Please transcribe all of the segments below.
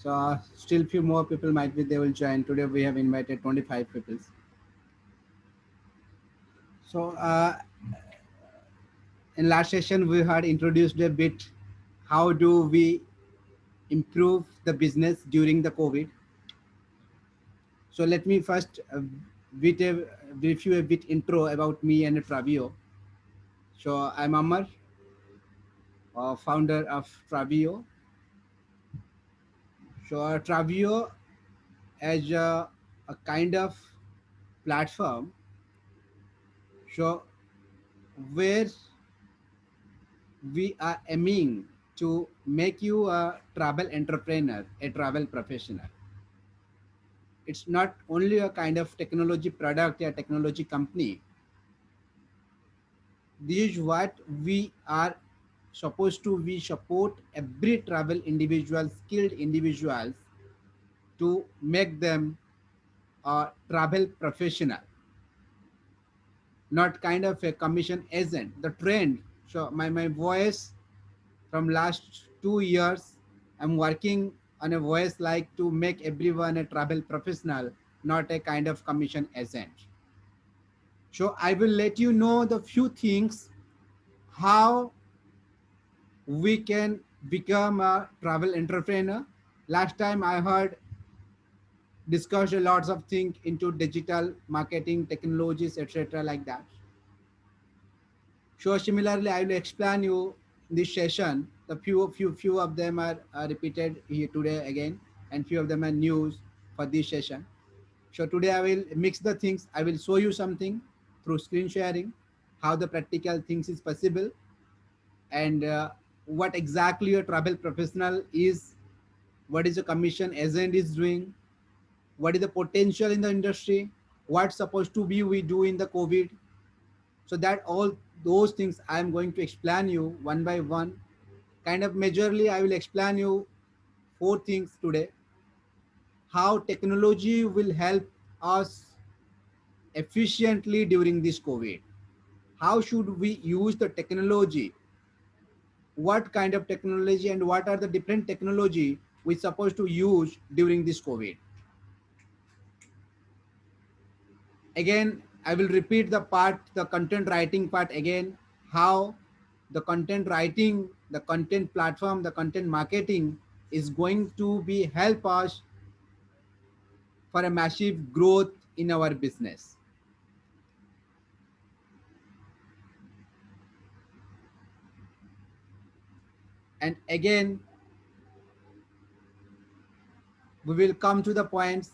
So still few more people might be they will join. Today we have invited 25 people. So in last session we had introduced a bit how do we improve the business during the COVID. So let me first bit a, brief you a bit intro about me and Travio. So I'm Amar, founder of Travio. So Travio as a kind of platform, so where we are aiming to make you a travel entrepreneur, a travel professional. It's not only a kind of technology product, a technology company. This is what we are supposed to. We support every travel individual, skilled individuals, to make them a travel professional, not kind of a commission agent. The trend, so my voice from last 2 years, I'm working on a voice like to make everyone a travel professional, not a kind of commission agent. So I will let you know the few things how we can become a travel entrepreneur. Last time I heard discussed a lots of things into digital marketing technologies, etc., like that. So similarly, I will explain you this session. The few of them are repeated here today again, and few of them are news for this session. So today I will mix the things. I will show you something through screen sharing, how the practical things is possible, and what exactly a travel professional is, what is a commission agent is doing, what is the potential in the industry, what's supposed to be we do in the COVID. So that all those things I am going to explain you one by one. Kind of majorly I will explain you four things today. How technology will help us efficiently during this COVID. How should we use the technology? What kind of technology and what are the different technology we supposed to use during this COVID? Again, I will repeat the part, the content writing part again, how the content writing, the content platform, the content marketing is going to be help us for a massive growth in our business. And again, we will come to the points,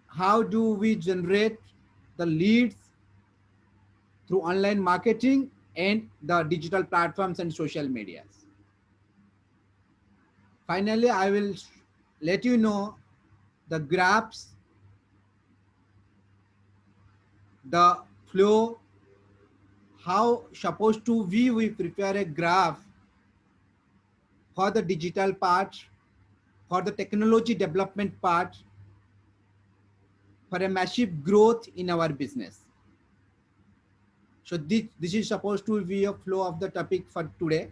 how do we generate the leads through online marketing and the digital platforms and social medias. Finally, I will let you know the graphs, the flow, how supposed to we prepare a graph for the digital part, for the technology development part, for a massive growth in our business. So this is supposed to be a flow of the topic for today.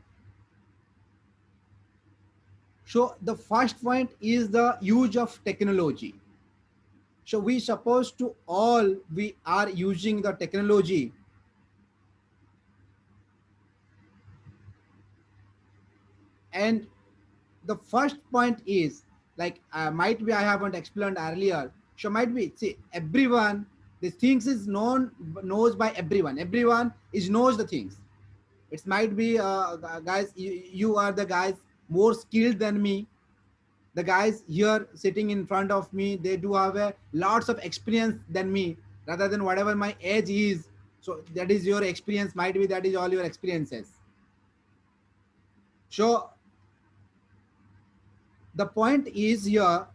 So the first point is the use of technology. So we supposed to all we are using the technology, and the first point is like might be I haven't explained earlier. So might be see everyone the things is knows by everyone. Everyone is knows the things. It might be guys you are the guys more skilled than me. The guys here sitting in front of me, they do have a lots of experience than me, rather than whatever my age is. So that is your experience, might be that is all your experiences. So the point is here,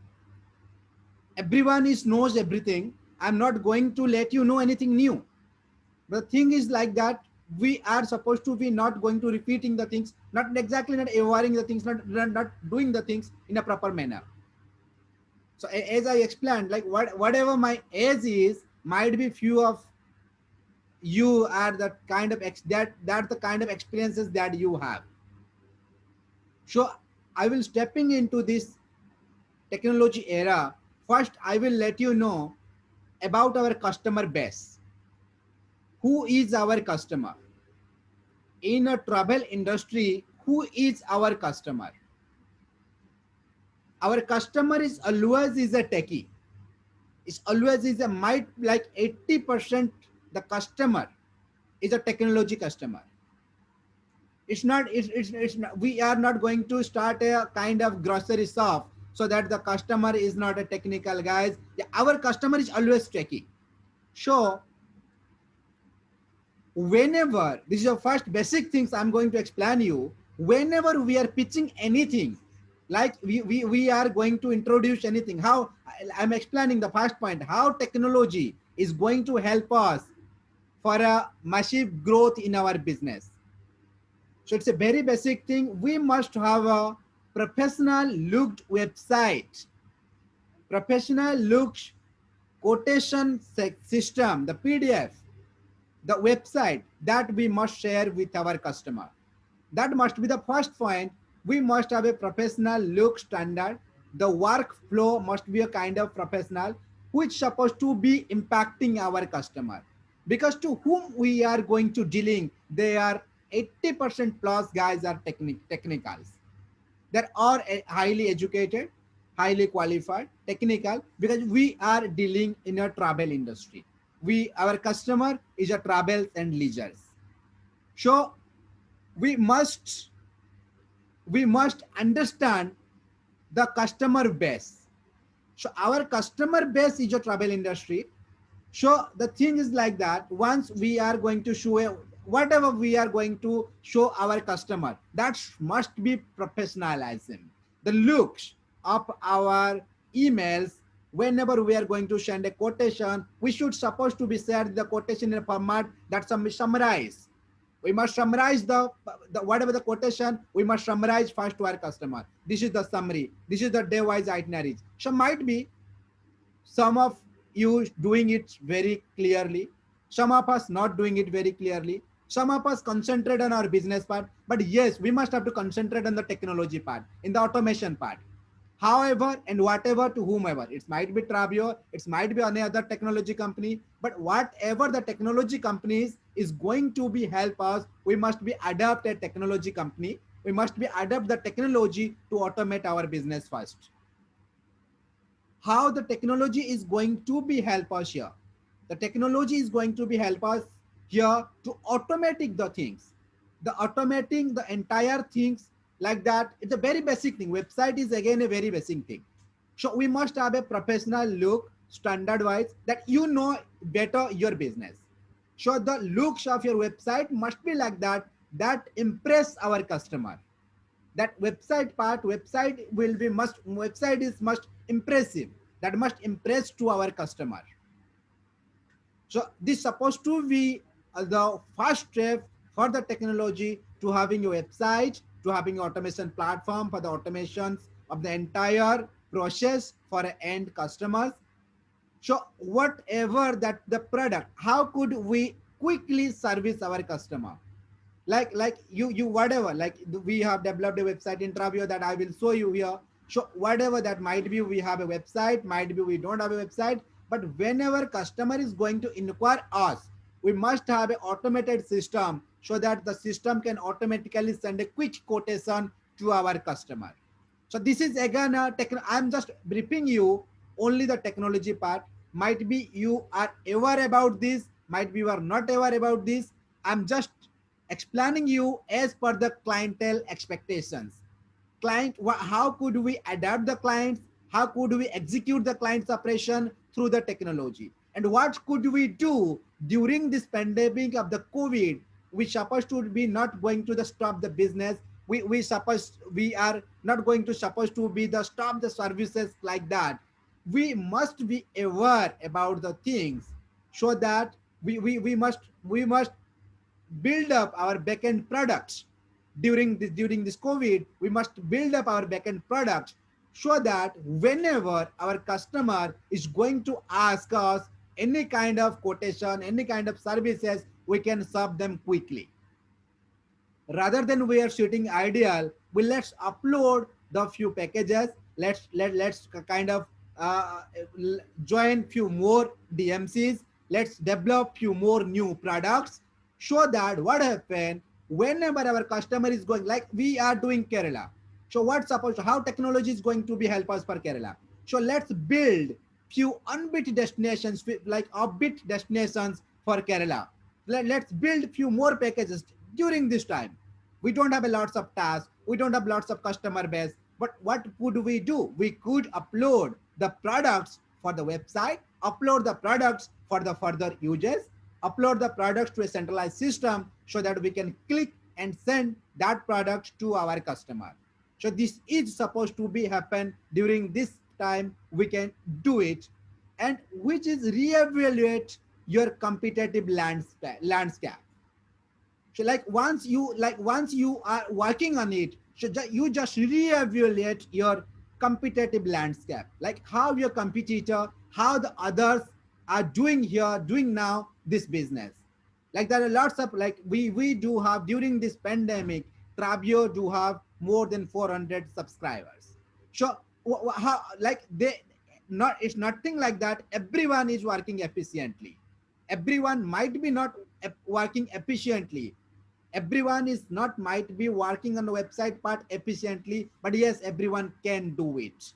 everyone is knows everything. I'm not going to let you know anything new. The thing is like that, we are supposed to be not going to repeating the things, not exactly not avoiding the things, not doing the things in a proper manner. So as I explained, like whatever my age is, might be few of you are the kind of that's the kind of experiences that you have. So I will stepping into this technology era, first I will let you know about our customer base. Who is our customer? In a travel industry, who is our customer? Our customer is always is a techie. It's always is a might like 80% the customer is a technology customer. It's not, we are not going to start a kind of grocery shop so that the customer is not a technical guys. Our customer is always techie. So whenever, this is the first basic things I'm going to explain you, whenever we are pitching anything, like we are going to introduce anything, how I'm explaining the first point, how technology is going to help us for a massive growth in our business. So it's a very basic thing. We must have a professional looked website, professional looked quotation system, the PDF, the website that we must share with our customer. That must be the first point. We must have a professional look standard. The workflow must be a kind of professional which supposed to be impacting our customer. Because to whom we are going to dealing, they are 80% plus guys are technicals. They are highly educated, highly qualified, technical, because we are dealing in a travel industry. Our customer is a travels and leisures. So we must we must understand the customer base. So our customer base is a travel industry. So the thing is like that. Once we are going to show whatever we are going to show our customer, that must be professionalism. The looks of our emails, whenever we are going to send a quotation, we should supposed to be shared the quotation in a format that summarize. We must summarize the whatever the quotation, we must summarize first to our customer. This is the summary, this is the day wise itineraries. So might be some of you doing it very clearly, some of us not doing it very clearly, some of us concentrate on our business part, but yes, we must have to concentrate on the technology part, in the automation part. However and whatever, to whomever, it might be Travio, it might be any other technology company, but whatever the technology companies is going to be help us, we must be adapt a technology company, we must be adapt the technology to automate our business first. How the technology is going to be help us here? The technology is going to be help us here to automatic the things, the automating the entire things, like that. It's a very basic thing. Website is again a very basic thing. So we must have a professional look standard wise, that you know better your business. So the looks of your website must be like that, that impress our customer. That website part, website will be must, website is must impressive, that must impress to our customer. So this supposed to be the first step for the technology, to having a website, to having automation platform for the automations of the entire process for end customers. So whatever that the product, how could we quickly service our customer? Like you whatever, like we have developed a website in Travio that I will show you here. So whatever that might be, we have a website, might be we don't have a website, but whenever customer is going to inquire us, we must have an automated system, so that the system can automatically send a quick quotation to our customer. So this is again a I'm just briefing you only the technology part. Might be you are aware about this, might be you are not aware about this. I'm just explaining you as per the clientele expectations. Client, how could we adapt the clients? How could we execute the client's operation through the technology? And what could we do during this pandemic of the COVID? We supposed to be not going to the stop the business. We suppose we are not going to supposed to be the stop the services like that. We must be aware about the things, so that we must build up our backend products. During this COVID, we must build up our backend products, so that whenever our customer is going to ask us any kind of quotation, any kind of services, we can serve them quickly. Rather than we are shooting ideal, we let's upload the few packages, Let's kind of join few more DMCs. Let's develop few more new products. Show that what happened whenever our customer is going, like we are doing Kerala. So what's supposed to, how technology is going to be help us for Kerala. So let's build few unbeat destinations, like upbeat destinations for Kerala. Let's build few more packages during this time. We don't have a lots of tasks, we don't have lots of customer base, but what could we do? We could upload the products for the website, upload the products for the further users, upload the products to a centralized system so that we can click and send that product to our customer. So this is supposed to be happen during this time. We can do it, and which is reevaluate your competitive landscape. So once you are working on it, so you just reevaluate your competitive landscape, like how your competitor, how the others are doing here, doing now this business. Like there are lots of, like we do have during this pandemic, Trabio do have more than 400 subscribers. So how, like they, not, it's nothing like that everyone is working efficiently. Everyone might be not working efficiently, everyone is not might be working on the website part efficiently, but yes, everyone can do it.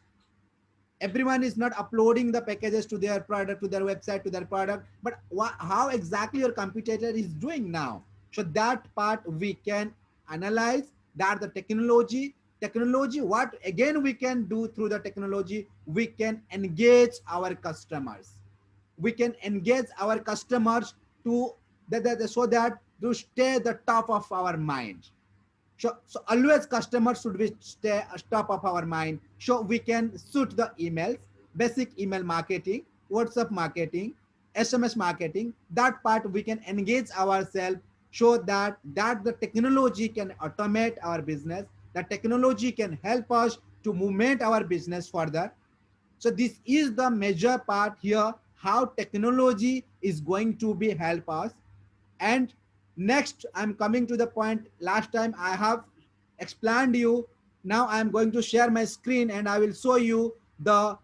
Everyone is not uploading the packages to their product, to their website, to their product, but how exactly your competitor is doing now. So that part we can analyze, that the technology, what again we can do through the technology, we can engage our customers, we can engage our customers to so that to stay the top of our mind. So always customers should be stay top of our mind. So we can suit the emails, basic email marketing, WhatsApp marketing, SMS marketing. That part we can engage ourselves, so that the technology can automate our business. The technology can help us to movement our business further. So this is the major part here, how technology is going to be help us. And next, I'm coming to the point. Last time I have explained you. Now I'm going to share my screen and I will show you the.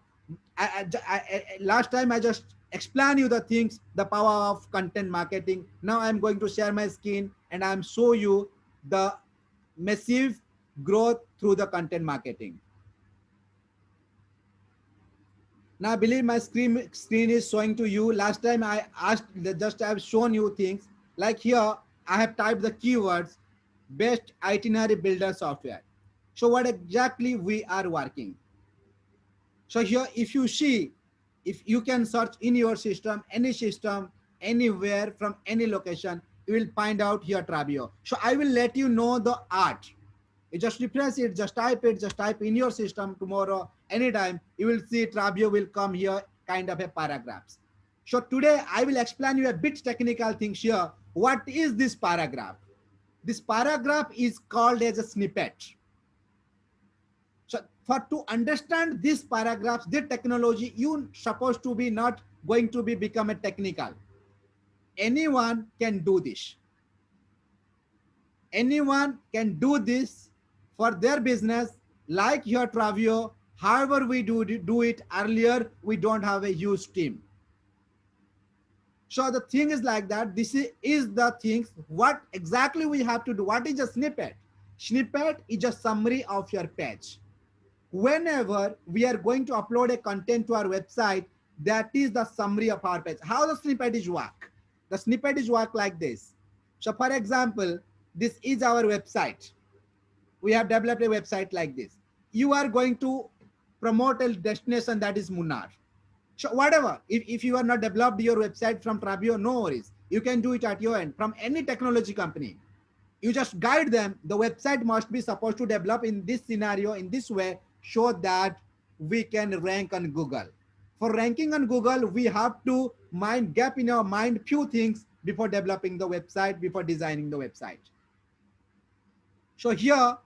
Last time I just explain you the things, the power of content marketing. Now I'm going to share my screen and I'm show you the massive growth through the content marketing. Now I believe my screen is showing to you. Last time I asked, just I have shown you things. Like here, I have typed the keywords, best itinerary builder software. So what exactly we are working. So here, if you see, if you can search in your system, anywhere from any location, you will find out here Trabio. So I will let you know the art. You just refresh it, just type in your system tomorrow, anytime, you will see Trabio will come here, kind of a paragraphs. So today I will explain you a bit technical things here. What is this paragraph? This paragraph is called as a snippet. So for to understand this paragraphs, this technology, you supposed to be not going to be become a technical. Anyone can do this. Anyone can do this for their business, like your Travio. However, we do it earlier, we don't have a huge team. So the thing is like that. This is the things what exactly we have to do. What is a snippet? Snippet is a summary of your page. Whenever we are going to upload a content to our website, that is the summary of our page. How the snippet is work? The snippet is work like this. So for example, this is our website. We have developed a website like this. You are going to promote a destination, that is Munnar. So whatever, if you are not developed your website from Trabio, no worries. You can do it at your end from any technology company. You just guide them. The website must be supposed to develop in this scenario, in this way, so that we can rank on Google. For ranking on Google, we have to mind gap in our mind few things before developing the website, before designing the website. So here,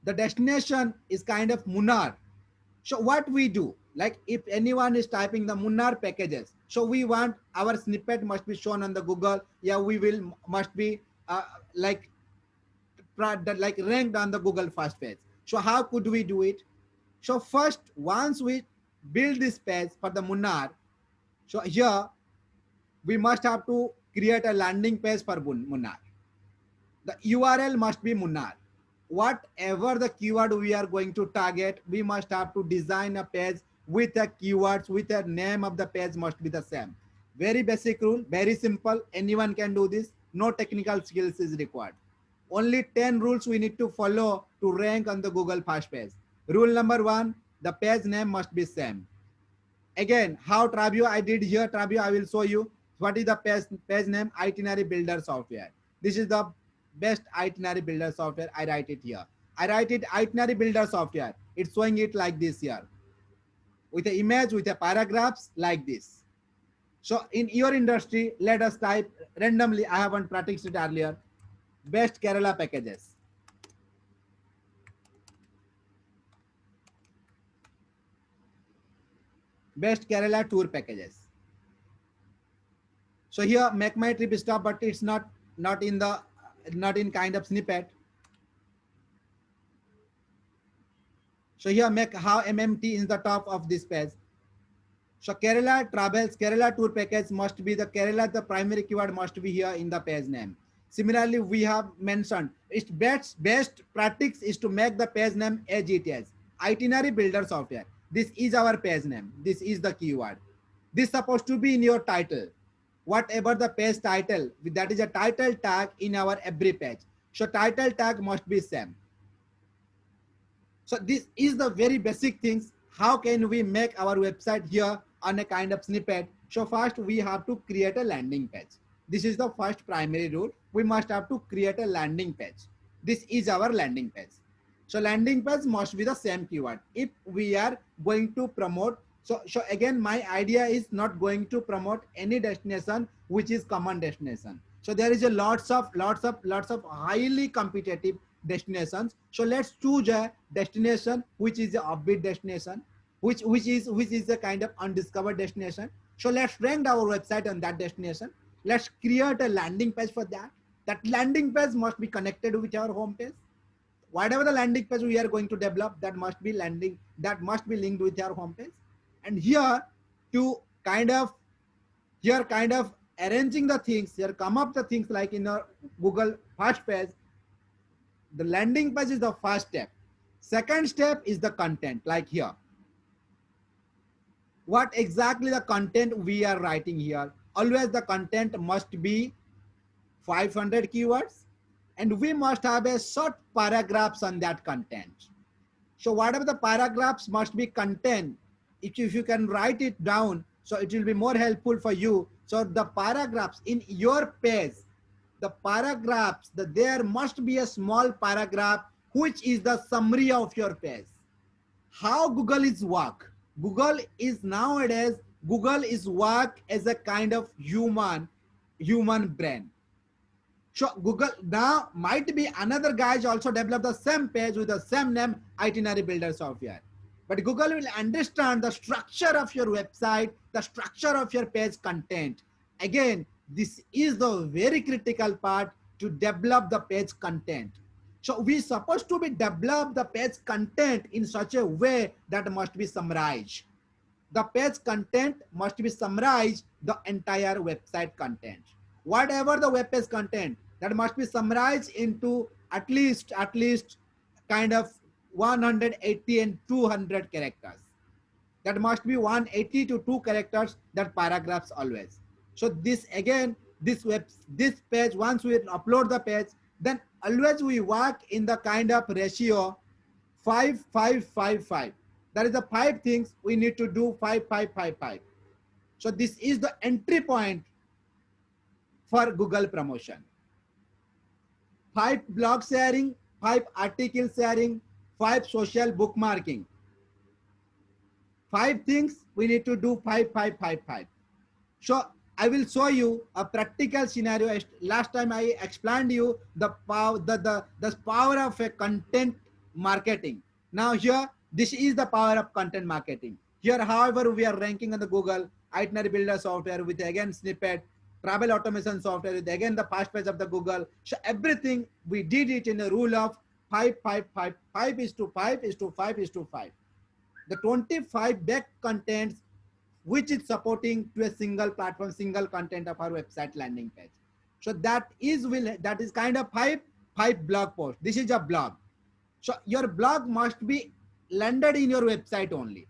the destination is kind of Munnar. So what we do, like if anyone is typing the Munnar packages, so we want our snippet must be shown on the Google. Yeah, we will must be like ranked on the Google first page. So how could we do it? So first, once we build this page for the Munnar, so here we must have to create a landing page for Munnar. The URL must be Munnar. Whatever the keyword we are going to target, we must have to design a page with the keywords, with the name of the page must be the same. Very basic rule, very simple. Anyone can do this. No technical skills is required. Only 10 rules we need to follow to rank on the Google first page. Rule number one, the page name must be same. Again, how Trabio I did here, Trabio I will show you. What is the page name? Itinerary Builder Software. This is the best itinerary builder software. I write it here. I write it itinerary builder software. It's showing it like this here, with the image, with the paragraphs like this. So in your industry, let us type randomly. I haven't practiced it earlier. Best Kerala packages. Best Kerala tour packages. So here make my trip stop, but it's not in kind of snippet. So here make how MMT in the top of this page. So Kerala travels, Kerala tour package must be the Kerala, the primary keyword must be here in the page name. Similarly, we have mentioned its best practice is to make the page name as it is. Itinerary Builder Software. This is our page name. This is the keyword. This is supposed to be in your title. Whatever the page title, that is a title tag in our every page. So title tag must be same. So this is the very basic things. How can we make our website here on a kind of snippet? So first we have to create a landing page. This is the first primary rule. We must have to create a landing page. This is our landing page. So landing page must be the same keyword. If we are going to promote, so again, my idea is not going to promote any destination which is common destination. So there is a lots of highly competitive destinations. So let's choose a destination which is a upbeat destination, which is a kind of undiscovered destination. So let's rank our website on that destination. Let's create a landing page for that. That landing page must be connected with our home page. Whatever the landing page we are going to develop, that must be linked with our home page. And here to kind of arranging the things, here come up the things like in our Google first page. The landing page is the first step. Second step is the content, like here. What exactly the content we are writing here? Always the content must be 500 keywords, and we must have a short paragraphs on that content. So whatever the paragraphs must be content, if you can write it down, so it will be more helpful for you. So the paragraphs in your page, the paragraphs, there must be a small paragraph which is the summary of your page. How Google is work? Google is work as a kind of human brain. So Google now might be another guys also develop the same page with the same name, Itinerary Builder Software. But Google will understand the structure of your website, the structure of your page content. Again, this is the very critical part to develop the page content. So we supposed to be develop the page content in such a way that must be summarized. The page content must be summarized the entire website content. Whatever the web page content, that must be summarized into at least kind of 180 and 200 characters. That must be 180 to 2 characters, that paragraphs always. So this again, this page, once we upload the page, then always we work in the kind of ratio 5 5 5 5. That is the 5 things we need to do, 5 5 5 5. So this is the entry point for Google promotion. 5 blog sharing, 5 article sharing, 5 social bookmarking. 5 things we need to do, 5 5 5 5. So I will show you a practical scenario. Last time I explained you the power of a content marketing. Now here, this is the power of content marketing. Here, however, we are ranking on the Google Itinerary Builder Software with again snippet, travel automation software with again the first page of the Google. So everything we did it in a rule of 5 5 5 5 is to 5 is to 5 is to 5. the 25 back contents which is supporting to a single platform, single content of our website landing page. So that is kind of five blog posts. This is a blog. So your blog must be landed in your website only.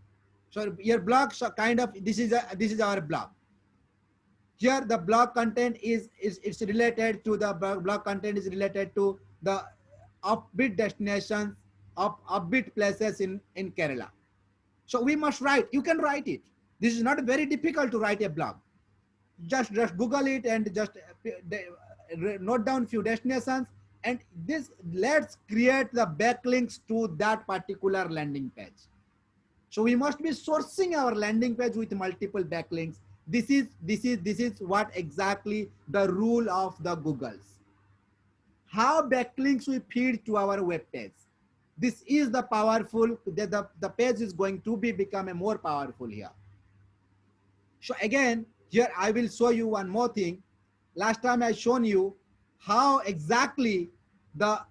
So your blog, so kind of this is our blog. Here the blog content is it's related to the blog content is related to the upbeat destinations of upbeat places in Kerala. So we must write. You can write it. This is not very difficult to write a blog. Just Google it and just note down few destinations, and this let's create the backlinks to that particular landing page. So we must be sourcing our landing page with multiple backlinks. This is what exactly the rule of the Googles. How backlinks we feed to our web page. This is the powerful, the page is going to be become a more powerful here. So again, here I will show you one more thing. Last time I shown you how exactly the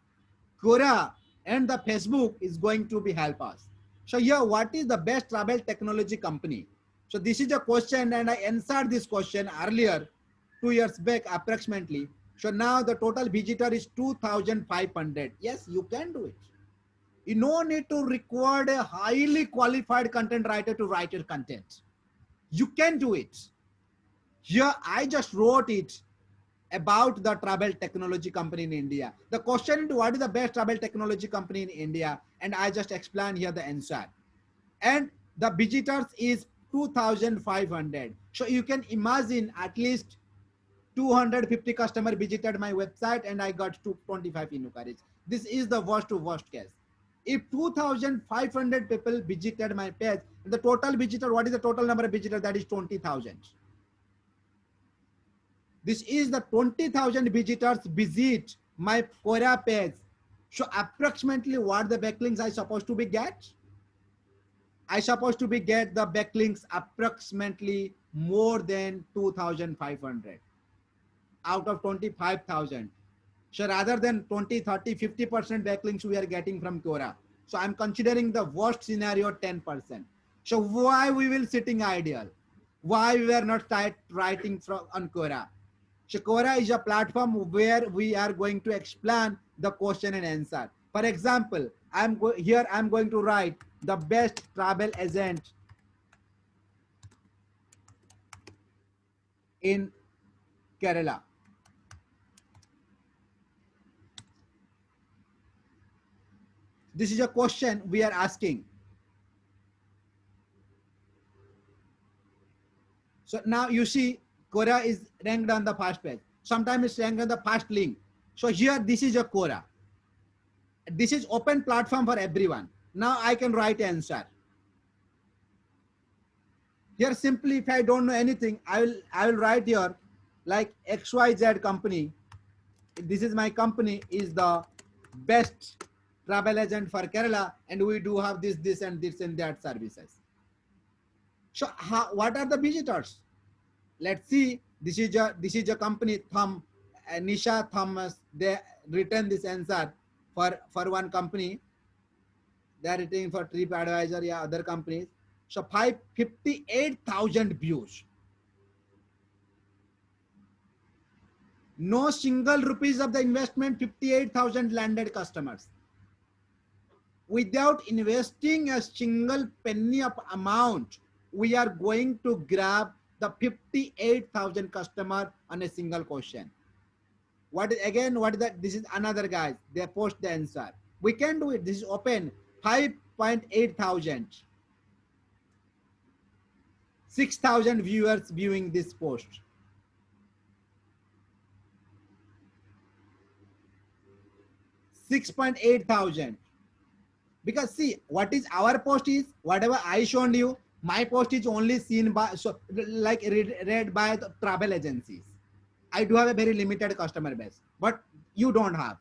Quora and the Facebook is going to be help us. So here, what is the best travel technology company? So this is a question, and I answered this question earlier, 2 years back approximately. So now the total visitor is 2,500. Yes, you can do it. You no need to require a highly qualified content writer to write your content. You can do it. Here I just wrote it about the travel technology company in India. The question is, what is the best travel technology company in India? And I just explained here the answer. And the visitors is 2,500. So you can imagine at least 250 customer visited my website and I got 225 inquiries. This is the worst to worst case. If 2,500 people visited my page, the total visitor, what is the total number of visitors? That is 20,000. This is the 20,000 visitors visit my Quora page. So approximately what the backlinks I supposed to be get? I supposed to be get the backlinks approximately more than 2,500 out of 25,000. So rather than 20, 30, 50% backlinks we are getting from Quora. So I'm considering the worst scenario 10%. So why we will sitting ideal? Why we are not writing from on Quora? So Quora is a platform where we are going to explain the question and answer. For example, I'm going to write the best travel agent in Kerala. This is a question we are asking. So now you see Quora is ranked on the first page. Sometimes it's ranked on the first link. So here this is a Quora. This is open platform for everyone. Now I can write answer. Here simply if I don't know anything, I will write here like XYZ company. This is my company is the best travel agent for Kerala, and we do have this and that services. So what are the visitors? Let's see. This is a company Nisha Thomas. They written this answer for one company. They are written for TripAdvisor, yeah, other companies. So 58,000 views. No single rupees of the investment, 58,000 landed customers. Without investing a single penny of amount, we are going to grab the 58,000 customer on a single question. What is that? This is another guys. They post the answer. We can do it. This is open. 5.8 thousand. 6,000 viewers viewing this post. 6.8 thousand. Because see, what is our post is whatever I shown you. My post is only seen by like read by the travel agencies. I do have a very limited customer base, but you don't have.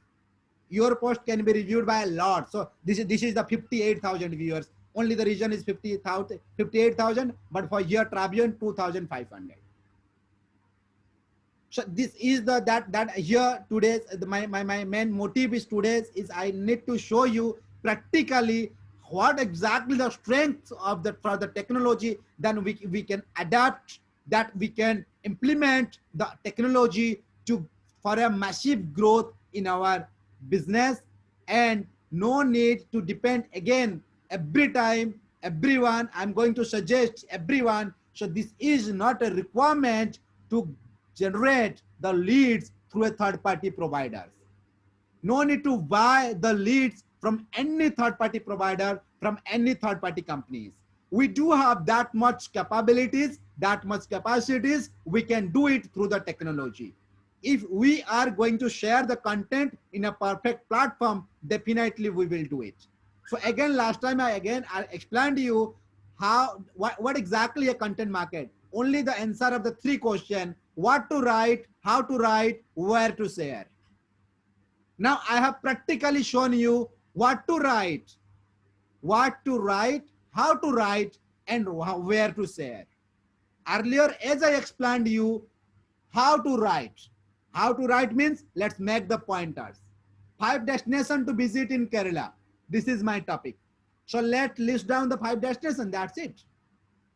Your post can be reviewed by a lot. So this is the 58,000 viewers. Only the region is 50,000, 58,000, but for your Tribune 2,500. So this is that here today's my main motive is today's is I need to show you practically what exactly the strengths of the for the technology, then we can adapt, that we can implement the technology to for a massive growth in our business, and no need to depend again every time everyone. I'm going to suggest everyone, so this is not a requirement to generate the leads through a third party providers. No need to buy the leads from any third party provider, from any third party companies. We do have that much capabilities, that much capacities. We can do it through the technology. If we are going to share the content in a perfect platform, definitely we will do it. So again, last time I explained to you what exactly a content market. Only the answer of the three questions: what to write, how to write, where to share. Now I have practically shown you what to write, how to write, and where to share. Earlier, as I explained you, how to write. How to write means let's make the pointers. 5 destinations to visit in Kerala. This is my topic. So let's list down the 5 destinations. That's it.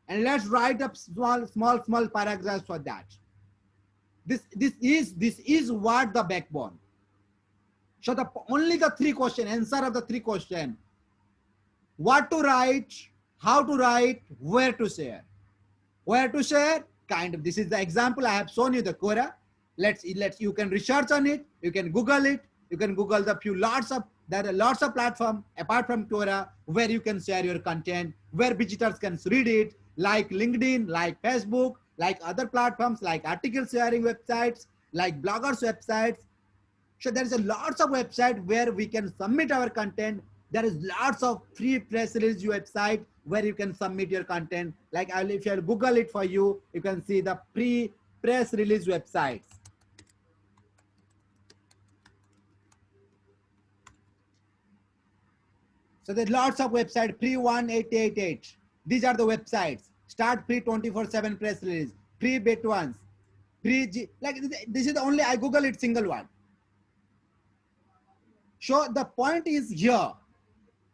And let's write up small paragraphs for that. This is what the backbone. So only the three question, answer of the three question: what to write, how to write, where to share. Where to share? Kind of. This is the example I have shown you, the Quora. Let's you can research on it. You can Google it. You can Google the few lots of there are lots of platforms apart from Quora where you can share your content, where visitors can read it, like LinkedIn, like Facebook, like other platforms, like article sharing websites, like bloggers websites. So there is a lots of website where we can submit our content. There is lots of free press release website where you can submit your content. Like if I Google it for you, you can see the free press release websites. So there's lots of websites, free 1888. These are the websites. Start free 24/7 press release, free bit ones, free G. Like this is the only I Google it single one. So the point is here.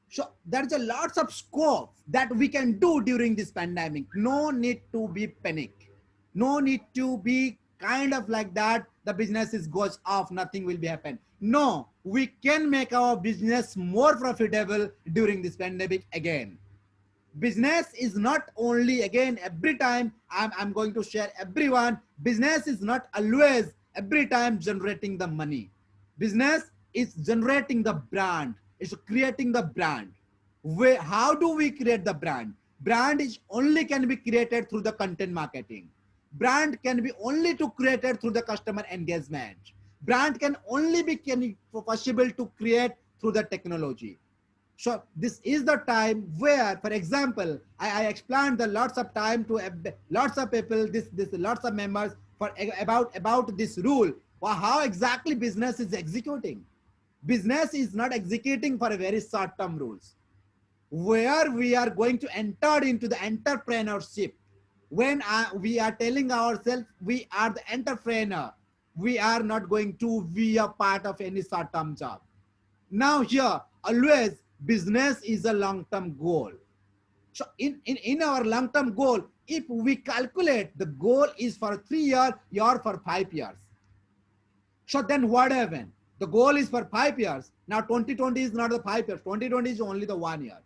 So there's a lots of scope that we can do during this pandemic. No need to be panic. No need to be kind of like that. The business is goes off, nothing will be happen. No, we can make our business more profitable during this pandemic again. Business is not only again every time I'm going to share everyone. Business is not always every time generating the money. Business is generating the brand. It's creating the brand. How do we create the brand? Brand is only can be created through the content marketing. Brand can be only to created through the customer engagement. Brand can only be possible to create through the technology. So this is the time where, for example, I explained the lots of time to lots of people, this lots of members for about this rule. Well, how exactly business is executing. Business is not executing for a very short-term rules. Where we are going to enter into the entrepreneurship. When we are telling ourselves we are the entrepreneur, we are not going to be a part of any short-term job. Now here, always business is a long-term goal. So in our long-term goal, if we calculate the goal is for 3 years or for 5 years. So then what happened? The goal is for 5 years. Now 2020 is not the 5 years. 2020 is only the 1 year.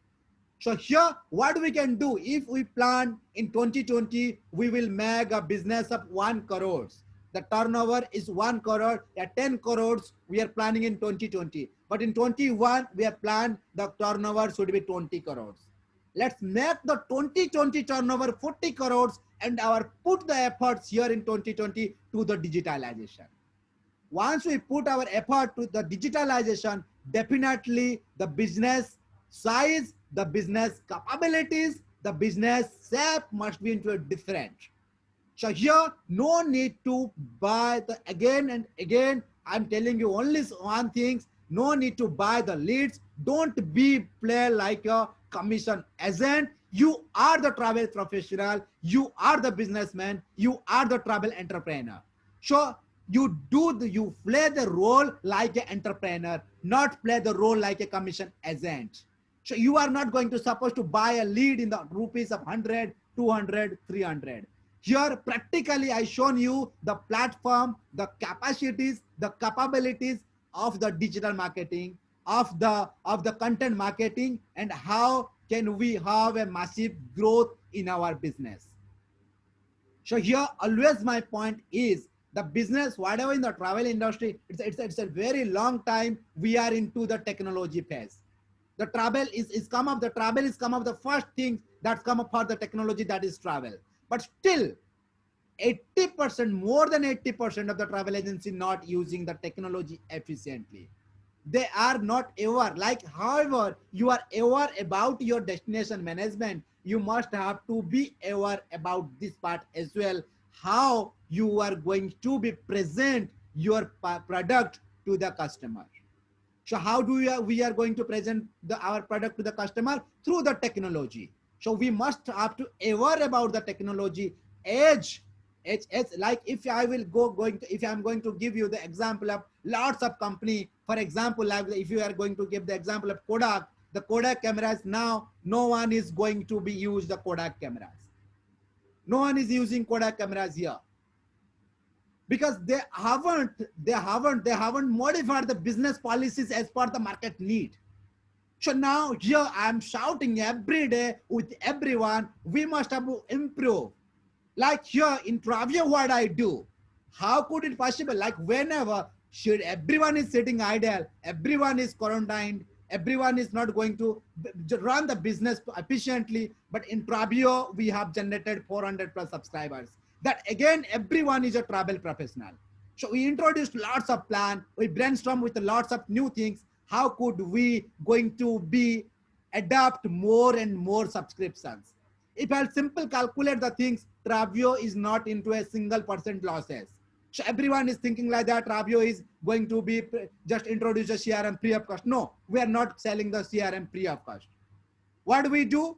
So here, what we can do, if we plan in 2020, we will make a business of 1 crore. The turnover is 1 crore, 10 crores we are planning in 2020. But in 21, we have planned the turnover should be 20 crores. Let's make the 2020 turnover 40 crores and put the efforts here in 2020 to the digitalization. Once we put our effort to the digitalization, definitely the business size, the business capabilities, the business shape must be into a different. So here, no need to buy the again and again. I'm telling you only one thing. No need to buy the leads. Don't be play like a commission agent. You are the travel professional. You are the businessman. You are the travel entrepreneur. So you play the role like an entrepreneur, not play the role like a commission agent. So you are not going to supposed to buy a lead in the rupees of 100, 200, 300. Here, practically, I shown you the platform, the capacities, the capabilities of the digital marketing, of the content marketing, and how can we have a massive growth in our business. So here, always my point is the business, whatever in the travel industry, it's a very long time we are into the technology phase. The travel is come up, the travel is come up the first thing that's come up for the technology, that is travel. But still, 80%, more than 80% of the travel agency not using the technology efficiently. They are not aware. Like, however, you are aware about your destination management, you must have to be aware about this part as well. How you are going to be present your product to the customer. So how do we are going to present our product to the customer? Through the technology. So we must have to aware about the technology edge. It's like, if I will if I'm going to give you the example of lots of company, for example, like if you are going to give the example of Kodak, the Kodak cameras, now no one is going to be use the Kodak cameras. No one is using Kodak cameras here, because they haven't modified the business policies as per the market need. So now here I'm shouting every day with everyone, we must have to improve. Like here in Travio, what I do, how could it possible? Like, whenever should everyone is sitting idle, everyone is quarantined, everyone is not going to run the business efficiently. But in Travio, we have generated 400 plus subscribers. That again, everyone is a travel professional. So we introduced lots of plan. We brainstorm with lots of new things. How could we going to be adopt more and more subscriptions? If I'll simple calculate the things, Travio is not into a single percent losses. So everyone is thinking like that Travio is going to be just introduce a CRM free of cost. No, we are not selling the CRM free of cost. What do we do?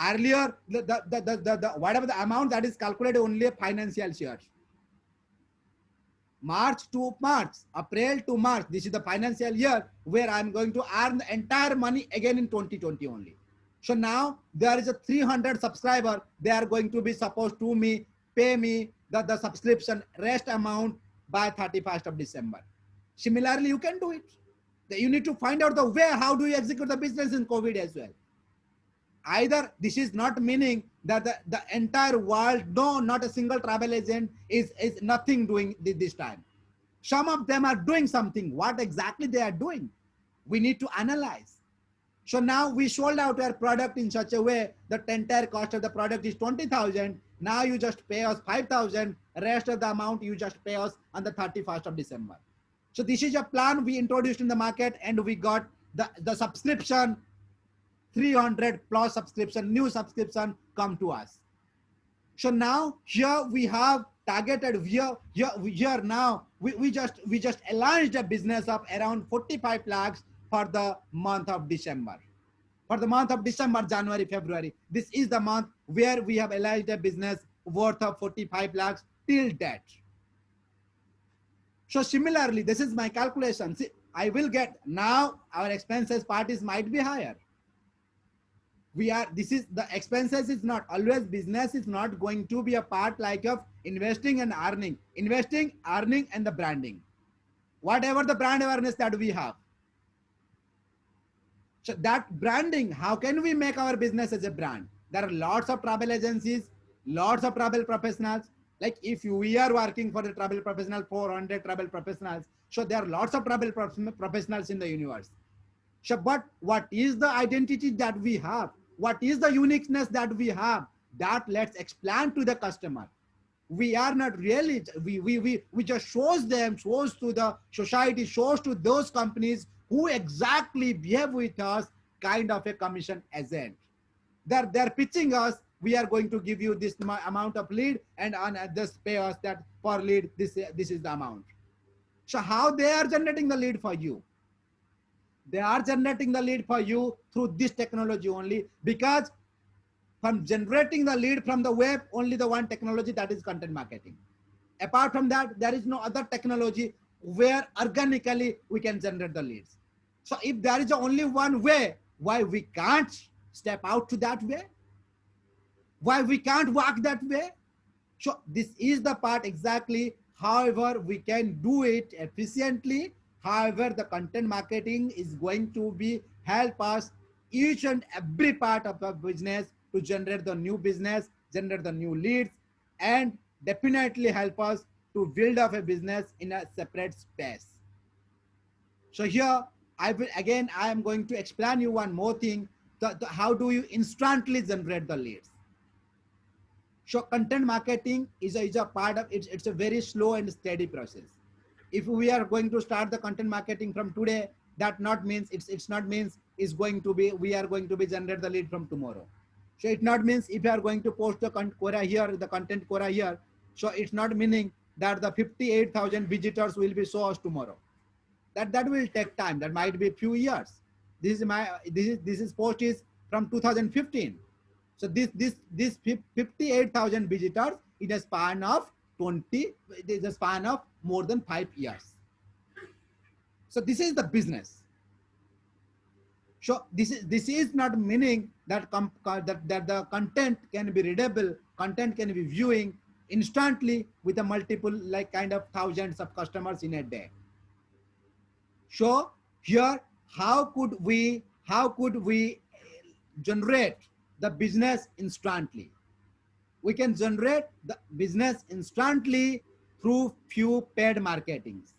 Earlier, the whatever the amount that is calculated, only financial shares. March to March, April to March, this is the financial year where I'm going to earn the entire money again in 2020 only. So now there is a 300 subscriber, they are going to be supposed to pay me the subscription rest amount by 31st of December. Similarly, you can do it. You need to find out the way, how do you execute the business in COVID as well. Either this is not meaning that the entire world, no, not a single travel agent is nothing doing this time. Some of them are doing something. What exactly they are doing, we need to analyze. So now we sold out our product in such a way that the entire cost of the product is 20,000. Now you just pay us 5,000. Rest of the amount you just pay us on the 31st of December. So this is a plan we introduced in the market, and we got the subscription, 300 plus subscription, new subscription come to us. So now here we have targeted here now we just launched a business of around 45 lakhs for the month of December. For the month of December, January, February, this is the month where we have launched a business worth of 45 lakhs till date. So similarly, this is my calculation. See, I will get now our expenses part is might be higher. This is the expenses is not always, business is not going to be a part like of investing and earning, and the branding, whatever the brand awareness that we have. So that branding, how can we make our business as a brand? There are lots of travel agencies, lots of travel professionals. Like if we are working for the travel professional, 400 travel professionals. So there are lots of travel professionals in the universe. So, but what is the identity that we have? What is the uniqueness that we have? That let's explain to the customer. We are not really, we just shows to the society, shows to those companies who exactly behave with us kind of a commission agent. They're pitching us, we are going to give you this amount of lead, and on this pay us that per lead, this is the amount. So how they are generating the lead for you? They are generating the lead for you through this technology only, because from generating the lead from the web, only the one technology, that is content marketing. Apart from that, there is no other technology where organically we can generate the leads. So if there is only one way, why we can't step out to that way, why we can't walk that way. So this is the part exactly. However, we can do it efficiently. However, the content marketing is going to be help us each and every part of the business to generate the new business, generate the new leads, and definitely help us to build up a business in a separate space. So here I am going to explain you one more thing. How do you instantly generate the leads? So content marketing is a part of it. It's a very slow and steady process. If we are going to start the content marketing from today, that not means it's not means is going to be we are going to be generate the lead from tomorrow. So it not means if you are going to post the Quora here, the content Quora here. So it's not meaning that the 58,000 visitors will be shows tomorrow. That will take time. That might be a few years. This is post is from 2015. So this 58,000 visitors in a span of 20, it is a span of more than 5 years. So this is the business. So this is not meaning that that the content can be readable, content can be viewing instantly with a multiple like kind of thousands of customers in a day. So here, how could we generate the business instantly? We can generate the business instantly through few paid marketings.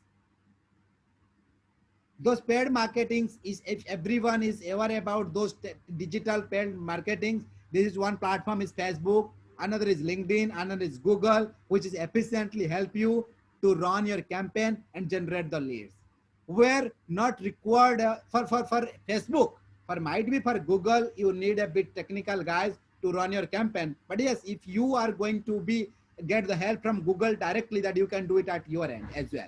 Those paid marketings is, if everyone is aware about those digital paid marketings, this is one platform is Facebook, another is LinkedIn, another is Google, which is efficiently help you to run your campaign and generate the leads. Where not required for Facebook, for might be for Google, you need a bit technical guys to run your campaign. But yes, if you are going to be get the help from Google directly, that you can do it at your end as well.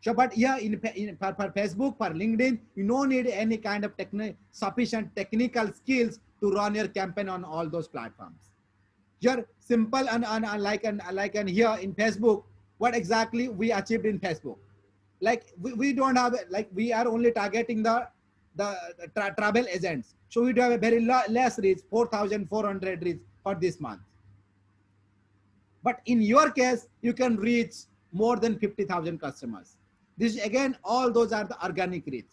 So, but yeah, for Facebook, for LinkedIn, you don't need any kind of sufficient technical skills to run your campaign on all those platforms. Here, simple and like here in Facebook, what exactly we achieved in Facebook? Like we don't have like we are only targeting the travel agents, so we do have a very less reach, 4,400 reach for this month. But in your case, you can reach more than 50,000 customers. This again, all those are the organic reach.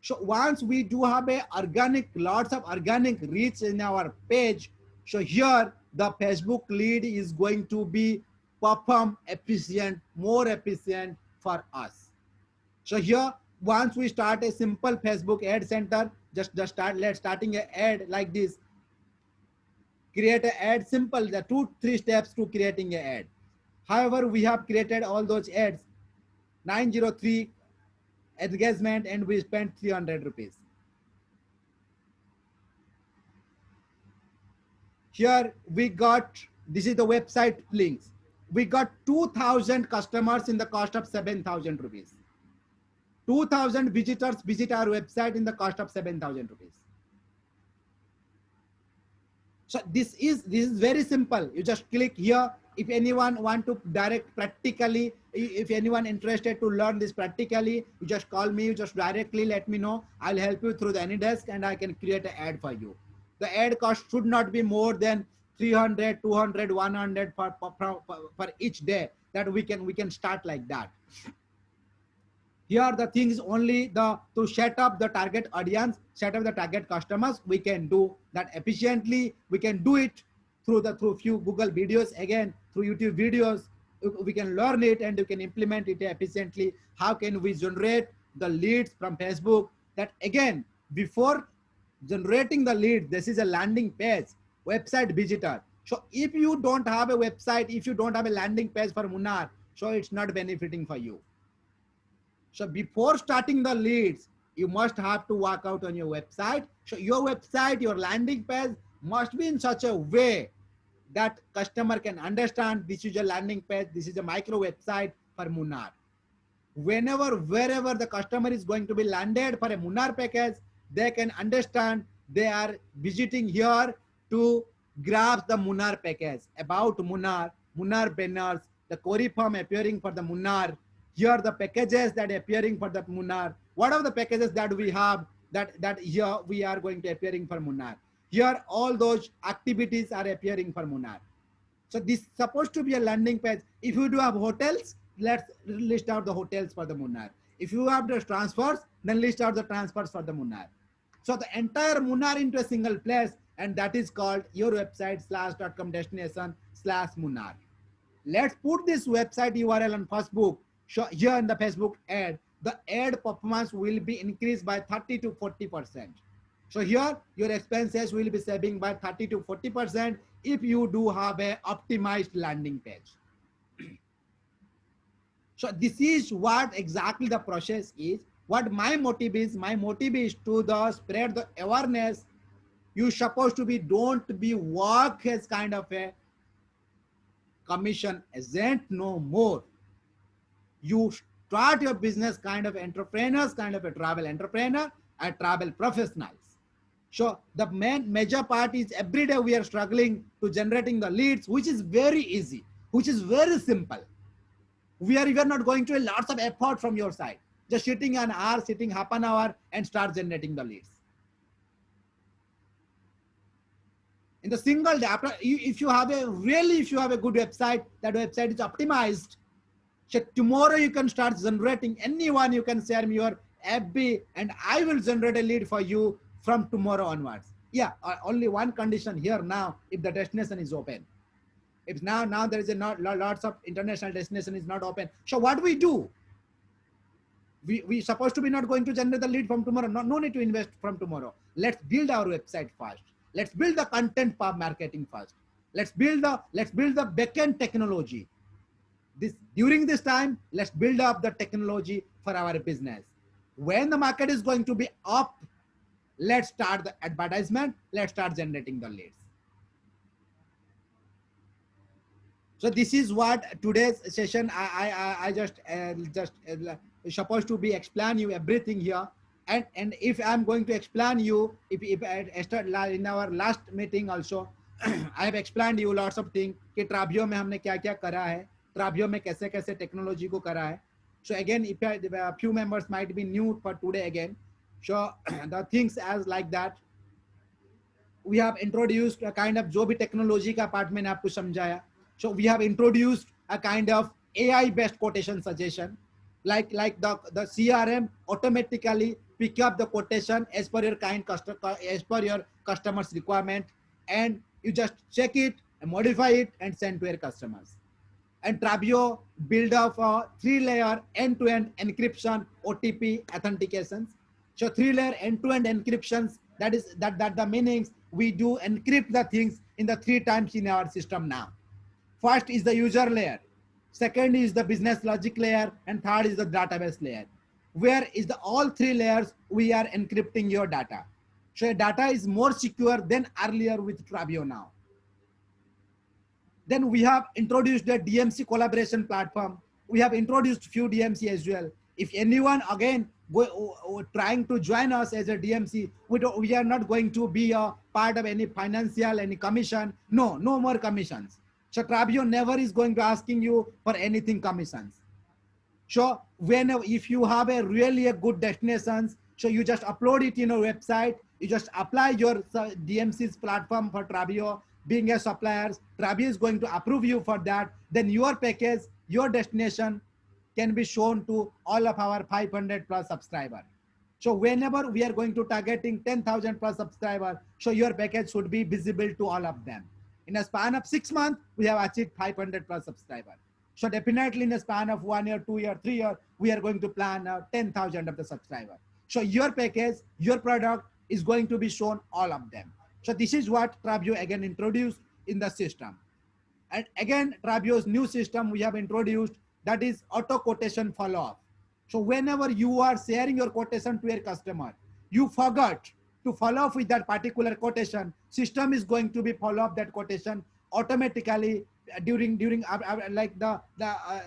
So once we do have a organic, lots of organic reach in our page, so here the Facebook lead is going to be perform efficient, more efficient for us. So here, once we start a simple Facebook ad center, just let's starting an ad like this. Create an ad, simple, the 2-3 steps to creating an ad. However, we have created all those ads, 903 engagement, and we spent 300 rupees. Here we got, this is the website links. We got 2,000 customers in the cost of 7,000 rupees. 2,000 visitors visit our website in the cost of 7,000 rupees. So this is very simple. You just click here. If anyone want to direct practically, if anyone interested to learn this practically, you just call me, you just directly let me know. I'll help you through the AnyDesk and I can create an ad for you. The ad cost should not be more than 300, 200, 100 for each day. That we can start like that. Here the thing is only to set up the target audience, set up the target customers. We can do that efficiently. We can do it through few Google videos, again through YouTube videos. We can learn it and you can implement it efficiently. How can we generate the leads from Facebook? That again, before generating the lead, this is a landing page, website visitor. So if you don't have a website, if you don't have a landing page for Munnar, so it's not benefiting for you. So before starting the leads, you must have to work out on your website. So your website, your landing page must be in such a way that customer can understand this is a landing page, this is a micro website for Munnar. Wherever the customer is going to be landed for a Munnar package, they can understand they are visiting here to grab the Munnar package, about Munnar, Munnar banners, the query form appearing for the Munnar. Here the packages that are appearing for the Munnar. What are the packages that we have? that here we are going to appearing for Munnar. Here all those activities are appearing for Munnar. So this is supposed to be a landing page. If you do have hotels, let's list out the hotels for the Munnar. If you have the transfers, then list out the transfers for the Munnar. So the entire Munnar into a single place, and that is called your website /.com destination /Munnar. Let's put this website URL on Facebook. So here in the Facebook ad, the ad performance will be increased by 30 to 40%. So here your expenses will be saving by 30 to 40% if you do have a optimized landing page. So this is what exactly the process is. What my motive is to spread the awareness. You supposed to be, don't be work as kind of a commission agent no more. You start your business kind of entrepreneurs, kind of a travel entrepreneur and travel professionals. So the major part is every day we are struggling to generating the leads, which is very easy, which is very simple. We are even not going to lots of effort from your side. Just sitting an hour, sitting half an hour and start generating the leads. In the single day, after, if you have a good website, that website is optimized. So tomorrow you can start generating, anyone you can share me your FB and I will generate a lead for you from tomorrow onwards. Yeah, only one condition here now, if the destination is open. If now there is lots of international destination is not open. So what we do? We supposed to be not going to generate the lead from tomorrow. No need to invest from tomorrow. Let's build our website first. Let's build the content for marketing first. Let's build the backend technology. During this time, let's build up the technology for our business. When the market is going to be up, let's start the advertisement. Let's start generating the leads. So this is what today's session. I just supposed to be explain you everything here. And if I'm going to explain you, if in our last meeting also, I have explained you lots of things कि ट्राबियो में हमने क्या क्या करा है, ट्राबियो में कैसे कैसे टेक्नोलॉजी को करा है. So again, if a few members might be new for today again, so the things as like that, we have introduced a kind of जो भी टेक्नोलॉजी का पार्ट मैंने आपको समझाया. So we have introduced a kind of AI based quotation suggestion, like the CRM automatically pick up the quotation as per your customer's requirement, and you just check it and modify it and send to your customers. And Trabio build up a 3-layer end-to-end encryption OTP authentications. So 3-layer end-to-end encryptions, that the meanings we do encrypt the things in the 3 times in our system now. First is the user layer, second is the business logic layer, and third is the database layer. Where is the all 3 layers we are encrypting your data. So your data is more secure than earlier with Trabio now. Then we have introduced the DMC collaboration platform. We have introduced few DMC as well. If anyone again trying to join us as a DMC, we are not going to be a part of any financial, any commission. No more commissions. So Trabio never is going to asking you for anything commissions. So if you have a really a good destinations, so you just upload it in your website, you just apply your DMC's platform for Trabio, being a supplier, Trabio is going to approve you for that. Then your package, your destination can be shown to all of our 500 plus subscribers. So whenever we are going to targeting 10,000 plus subscribers, so your package should be visible to all of them. In a span of 6 months, we have achieved 500 plus subscribers. So definitely in a span of 1 year, 2 year, 3 year, we are going to plan 10,000 of the subscribers. So your package, your product is going to be shown all of them. So this is what Trabio again introduced in the system. And again, Trabio's new system we have introduced, that is auto quotation follow-up. So whenever you are sharing your quotation to your customer, you forgot to follow up with that particular quotation, system is going to be follow up that quotation automatically during like the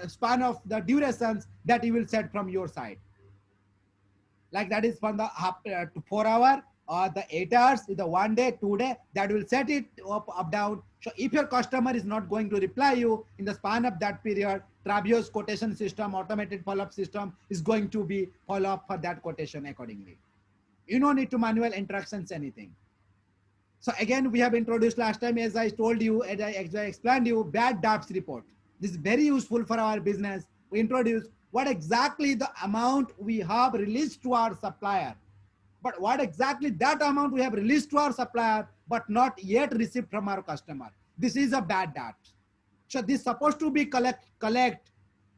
span of the durations that you will set from your side. Like that is from the 4 hour or the 8 hours, the 1 day, 2 day, that will set it up down. So if your customer is not going to reply you in the span of that period, Trabio's quotation system, automated follow-up system is going to be follow up for that quotation accordingly. You don't need to manual interactions anything. So again, we have introduced last time, as I told you, as I explained you, bad debts report. This is very useful for our business. We introduce what exactly the amount we have released to our supplier, but what exactly that amount we have released to our supplier, but not yet received from our customer. This is a bad debt. So this is supposed to be collect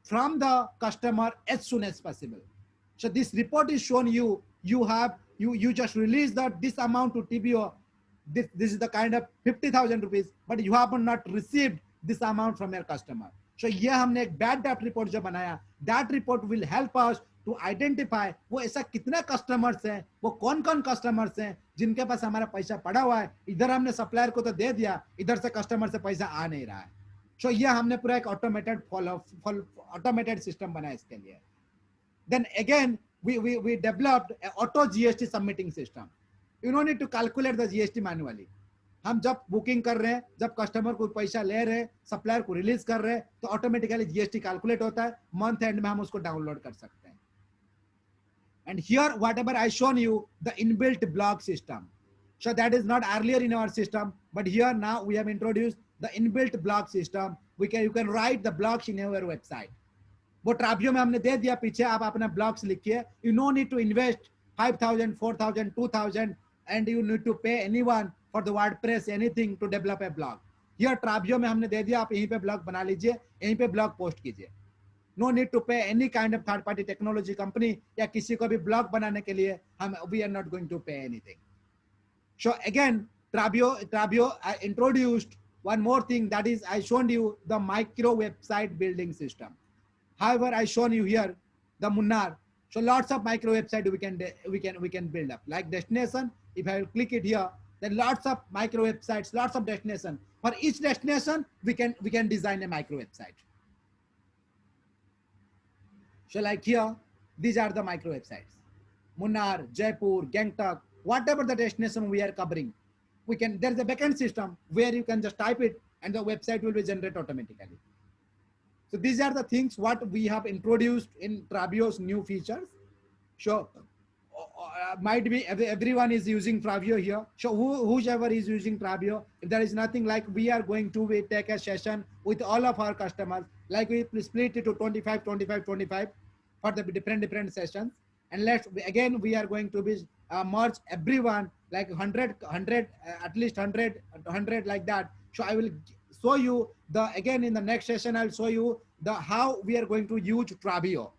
from the customer as soon as possible. So this report is shown you just release that this amount to TBO. This is the kind of 50,000 rupees, but you have not received this amount from your customer. So ये हमने एक bad debt report जो बनाया, that report will help us to identify वो ऐसा कितने customers हैं, वो कौन कौन customers हैं जिनके पास हमारा पैसा पड़ा हुआ है, इधर हमने supplier को तो दे दिया, इधर से customer से पैसा आ नहीं रहा है. So ये हमने पूरा एक automated system बनाया इसके लिए. Then again we developed an auto GST submitting system. You don't need to calculate the GST manually. हम जब बुकिंग कर रहे हैं, जब कस्टमर को पैसा ले रहे हैं, सप्लायर को रिलीज कर रहे हैं, तो ऑटोमेटिकली जीएसटी कैलकुलेट होता है, मंथ एंड में हम उसको डाउनलोड कर सकते हैं. And here whatever I shown you, the inbuilt block system. So that is not earlier in our system, but here now we have introduced the inbuilt block system. You can write the blocks in your website. वो ट्राबियो में हमने दे दिया, पीछे आप अपना blocks लिखिए. You no need to invest 5,000, 4,000, 2,000 and you need to pay anyone for the WordPress anything to develop a blog. Here ट्राबियो में हमने दे दिया, आप यहीं पे ब्लॉग बना लीजिए, यहीं पे ब्लॉग पोस्ट कीजिए. No need to pay any kind of third party technology company या किसी को भी ब्लॉग बनाने के लिए we are not going to pay anything. So again, Trabio I introduced one more thing, that is I shown you the micro website building system. However, I shown you here the Munnar. So lots of micro website we can build up. Like destination, if I will click it here, then lots of micro websites, lots of destination. For each destination, we can design a micro website. So like here, these are the micro websites. Munnar, Jaipur, Gangtok, whatever the destination we are covering, there's a backend system where you can just type it and the website will be generated automatically. So these are the things what we have introduced in Trabio's new features. So might be everyone is using Trabio here. So whoever is using Trabio, if there is nothing, like we are going to take a session with all of our customers, like we split it to 25, 25, 25 for the different sessions. And we are going to be merge everyone like 100, at least 100 like that. So I will show you again in the next session, I'll show you how we are going to use Trabio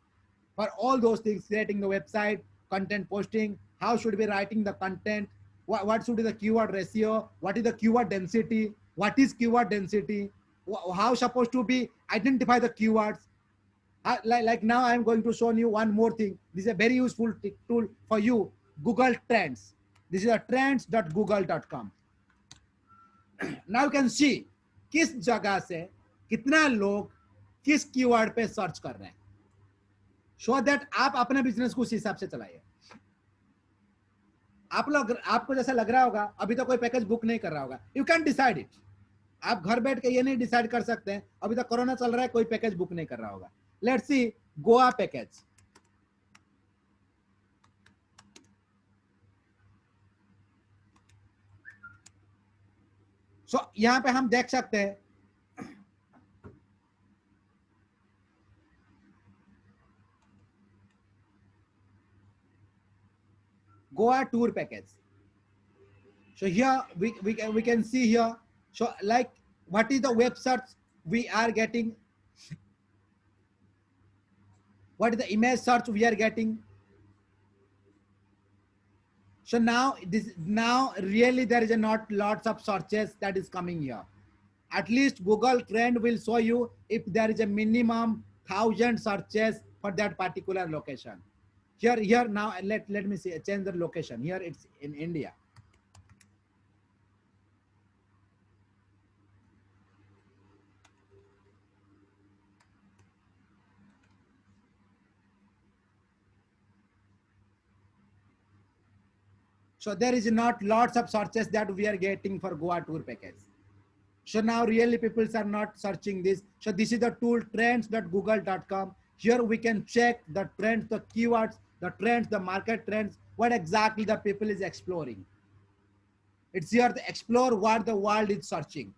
for all those things, creating the website, content posting, how should we writing the content, what should be the keyword ratio, what is the keyword density, what is keyword density, how supposed to be identify the keywords. Like now I'm going to show you one more thing. This is a very useful tool for you, Google Trends. This is a trends.google.com. Now you can see किस जगह से कितना लोग किस keyword पे search कर रहे हैं, सो दैट आप अपने बिजनेस को उस हिसाब से चलाइए. आपको जैसा लग रहा होगा अभी तो कोई पैकेज बुक नहीं कर रहा होगा, यू कैन डिसाइड इट. आप घर बैठ के ये नहीं डिसाइड कर सकते हैं अभी तक कोरोना चल रहा है, कोई पैकेज बुक नहीं कर रहा होगा. Let's see Goa package. So यहां पे हम देख सकते हैं Goa tour package. So here we can see here. So like what is the web search we are getting? What is the image search we are getting? So now really there is not lots of searches that is coming here. At least Google Trend will show you if there is a minimum 1,000 searches for that particular location. Here now let me see, change the location. Here it's in India. So there is not lots of searches that we are getting for Goa tour package. So now really people are not searching this. So this is the tool trends.google.com. Here we can check the trends, the keywords the trends, the market trends, what exactly the people is exploring. It's here to explore what the world is searching.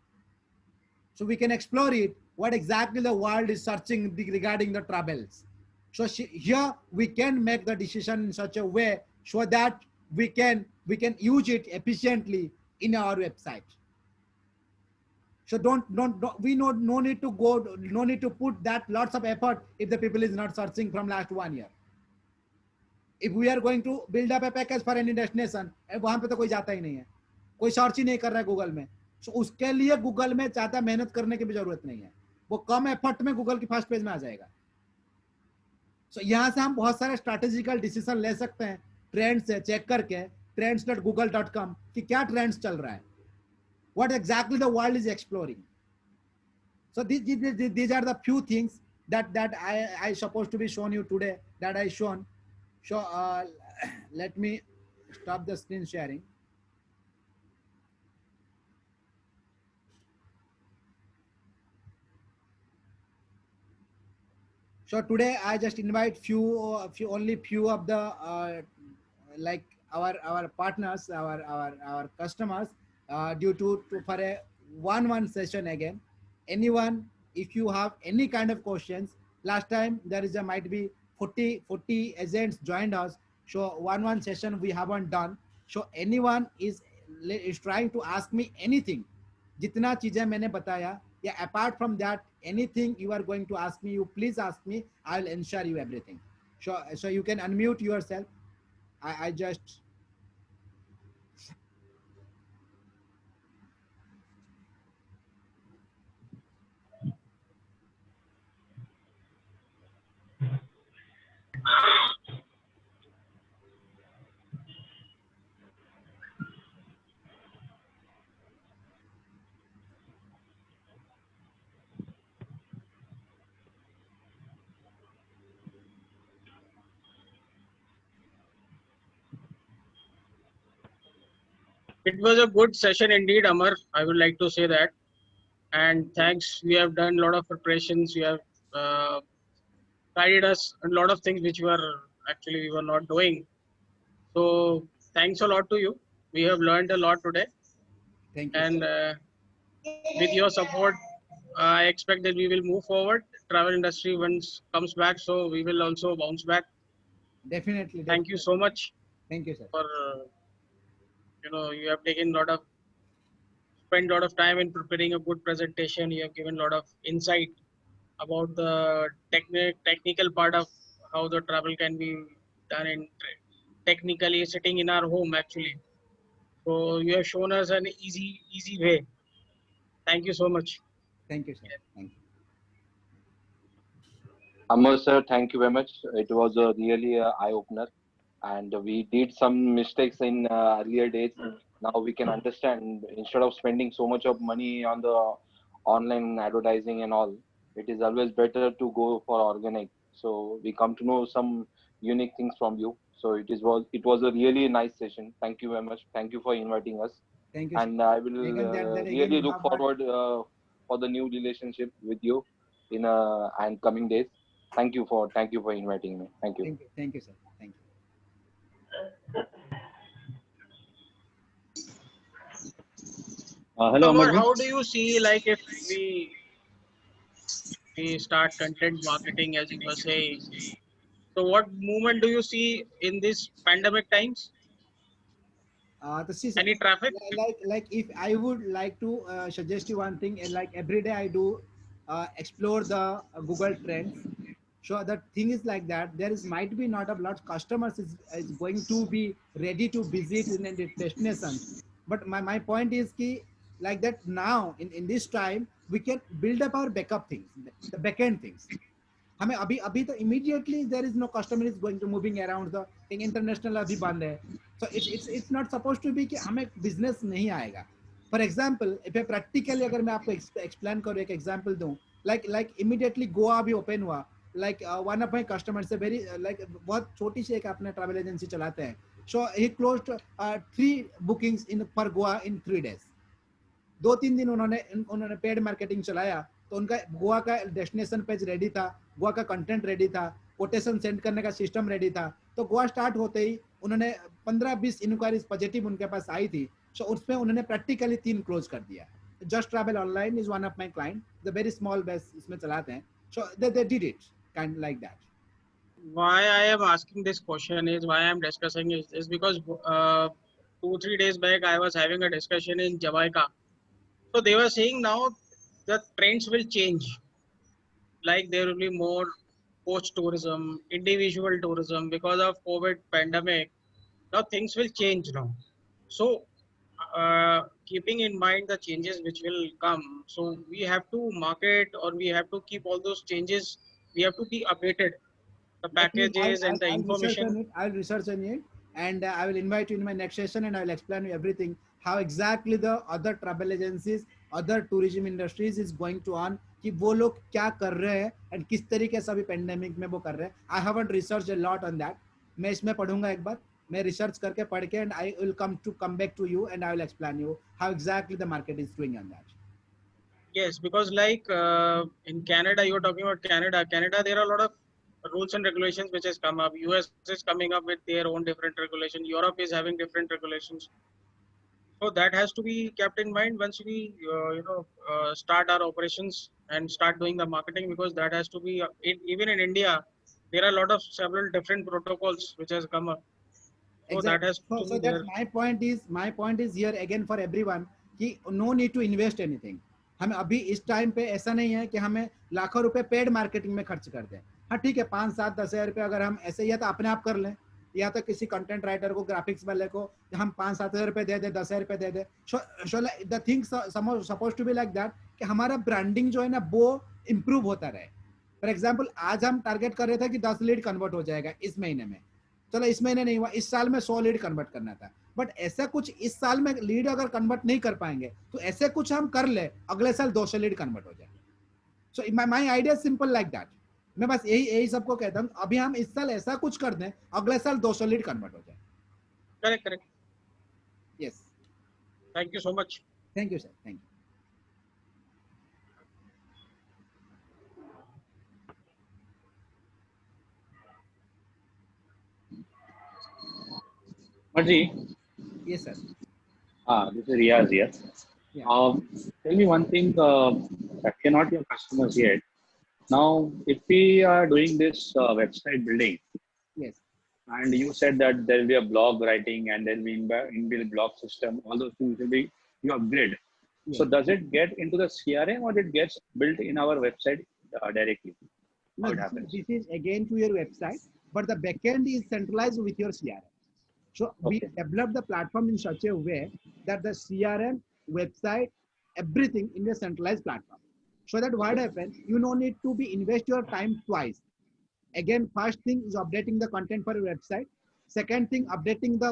So we can explore it, what exactly the world is searching regarding the travels. So here we can make the decision in such a way so that we can use it efficiently in our website. So don't we no need to go, no need to put that lots of effort if the people is not searching from last 1 year. If we are going to build up a package for any destination, वहां पे तो कोई जाता ही नहीं है, कोई search ही नहीं कर रहा है गूगल में. सो उसके लिए गूगल में ज्यादा मेहनत करने की भी जरूरत नहीं है, वो कम एफर्ट में गूगल की फर्स्ट पेज में आ जाएगा. सो यहाँ से हम बहुत सारे स्ट्रैटेजिकल डिसीजन ले सकते हैं ट्रेंड से चेक करके, trends.google.com कि क्या ट्रेंड्स चल रहा है, what exactly the world is exploring. So these are the few things that I supposed to be shown you today, that I shown. So let me stop the screen sharing. So today I just invite only few of the like our partners, our customers, due to for a one session again. Anyone, if you have any kind of questions, last time there is a might be 40 agents joined us. So one session we haven't done. So anyone is trying to ask me anything, जितना चीजें मैंने बताया, या apart from that anything you are going to ask me, you please ask me, I'll ensure you everything. So you can unmute yourself. I just It was a good session indeed, Amar. I would like to say that. And thanks. We have done a lot of preparations. We have guided us a lot of things which we were not doing. So thanks a lot to you. We have learned a lot today. thank you. And with your support, I expect that we will move forward. Travel industry once comes back, so we will also bounce back. Definitely. Thank you so much Thank you, sir. for you have taken spent a lot of time in preparing a good presentation. You have given a lot of insight about the technical part of how the travel can be done in technically sitting in our home actually. So you have shown us an easy way. Thank you so much. Thank you, sir. Thank you. Amar sir, thank you very much. It was a really eye opener, and we did some mistakes in earlier days. Now we can understand, instead of spending so much of money on the online advertising and all, it is always better to go for organic. So we come to know some unique things from you. So it was a really nice session. Thank you very much. Thank you for inviting us, Thank you, sir. and I will Again, then again, really you look have got, forward for the new relationship with you in and coming days. Thank you for inviting me. Thank you. thank you, sir. Thank you. Hello, Amar, Amarji. how do you see like if we start content marketing as you were saying? So what movement do you see in this pandemic times? This is Any traffic? like if I would like to suggest you one thing, like every day I do explore the Google Trends. So the thing is like that there is might be not a lot of customers is going to be ready to visit in the destinations. But my point is ki, like that now in this time we can build up our backup things, the backend things. हमें अभी अभी तो immediately there is no customer is going to moving around the international अभी बंद है. So it's not supposed to be कि हमें business नहीं आएगा. For example, if practically अगर मैं आपको explain करूँ, एक example दूँ, like immediately गोवा अभी open हुआ, like one of my customers से very like बहुत छोटी सी एक अपने travel agency चलाते हैं. So he closed 3 bookings in for Goa in 3 days. 2-3 दिन उन्होंने पेड मार्केटिंग चलाया तो उनका गोवा का डेस्टिनेशन पेज रेडी था, गोवा का कंटेंट रेडी था, कोटेशन सेंड करने का सिस्टम रेडी था, तो गोवा स्टार्ट होते ही उन्होंने 15-20 इंक्वायरीज पॉजिटिव उनके पास आई थी, सो उसमें उन्होंने प्रैक्टिकली 3 क्लोज कर दिया. Just travel online is one of my client, the very small base इसमें चलाते हैं, so they did it kind like that. Why I am asking this question is why I am discussing is because 2-3 days back I was having a discussion in Jamaica. So they were saying now the trends will change. Like there will be more post tourism, individual tourism because of COVID pandemic. Now things will change now. So keeping in mind the changes which will come, so we have to market or we have to keep all those changes. We have to be updated. The Definitely, packages and the I'll research on information. it. I'll research on it, and I will invite you in my next session, and I will explain you everything how exactly the other travel agencies, other tourism industries is going to on कि वो लोग क्या कर रहे हैं and किस तरीके से अभी पेंडेमिक में वो कर रहे हैं. I haven't researched a lot on that. मैं इसमें पढ़ूंगा एक बार, मैं रिसर्च करके पढ़ के, and I will come back to you and I will explain you how exactly the market is doing on that. Yes, because like in Canada, you were talking about Canada. Canada, there are a lot of rules and regulations which has come up. US is coming up with their own different regulation. Europe is having different regulations. So that has to be kept in mind once we, start our operations and start doing the marketing, because that has to be even in India. There are a lot of several different protocols which has come up. So that Exactly. has to So be that's there. my point is here again for everyone कि no need to invest anything. हमें अभी इस time पे ऐसा नहीं है कि हमें लाखों रुपए पेड मार्केटिंग में खर्च कर दें. हाँ ठीक है, 5-7-10 हज़ार रुपए अगर हम ऐसे या तो अपने आप कर लें, या तो किसी कंटेंट राइटर को, ग्राफिक्स वाले को हम 5-7 हज़ार रुपए दे दे, 10 हज़ार रुपए दे दे. The thing suppose to be like that कि हमारा ब्रांडिंग जो है ना वो इम्प्रूव होता रहे. फॉर एग्जाम्पल आज हम टारगेट कर रहे थे कि 10 लीड कन्वर्ट हो जाएगा इस महीने में, चलो इस महीने नहीं हुआ, इस साल में 100 लीड कन्वर्ट करना था, बट ऐसा कुछ इस साल में लीड अगर कन्वर्ट नहीं कर पाएंगे तो ऐसे कुछ हम कर ले अगले साल 200 लीड कन्वर्ट हो जाए. So my idea simple like that. मैं बस यही यही सबको कहता हूँ, अभी हम इस साल ऐसा कुछ कर दें अगले साल 200 लीड कन्वर्ट हो जाए. Correct, correct. Yes, Thank you so much. Thank you sir, thank you. Marji, yes sir. this is Riaz here. Yeah. Tell me one thing, that we are not your customers yet. Now, if we are doing this website building, Yes. and you said that there will be a blog writing and there will be inbuilt blog system, all those things will be you upgrade. Yes. So does it get into the CRM or it gets built in our website directly? No, How it happens? this is again to your website, but the backend is centralized with your CRM. So we Okay. develop the platform in such a way that the CRM, website, everything in a centralized platform. So that what happens, you no need to be invest your time twice. Again, first thing is updating the content for your website. Second thing, updating the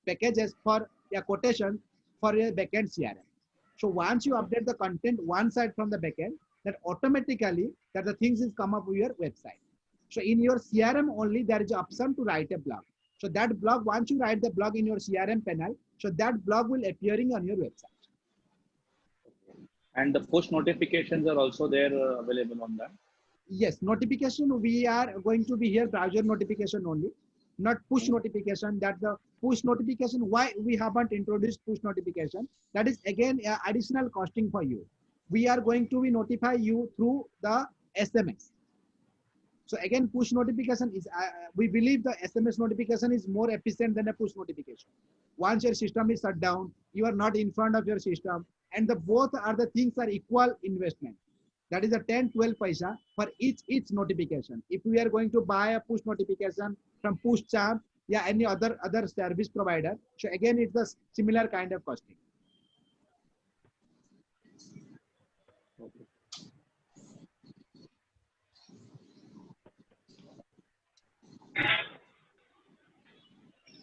packages for your quotation for your backend CRM. So once you update the content one side from the backend, that automatically that the things is come up with your website. So in your CRM only there is an option to write a blog. So that blog, once you write the blog in your CRM panel, so that blog will appearing on your website. And the push notifications are also there available on that. Yes, notification, we are going to be here browser notification only, not push notification. That the push notification, why we haven't introduced push notification, that is again additional costing for you. We are going to be notify you through the SMS. So again, push notification is, we believe the SMS notification is more efficient than a push notification. Once your system is shut down, you are not in front of your system, and the both are the things are equal investment. That is a 10-12 paisa for each notification. If we are going to buy a push notification from Pushcharm, yeah, any other service provider, so again it's the similar kind of costing.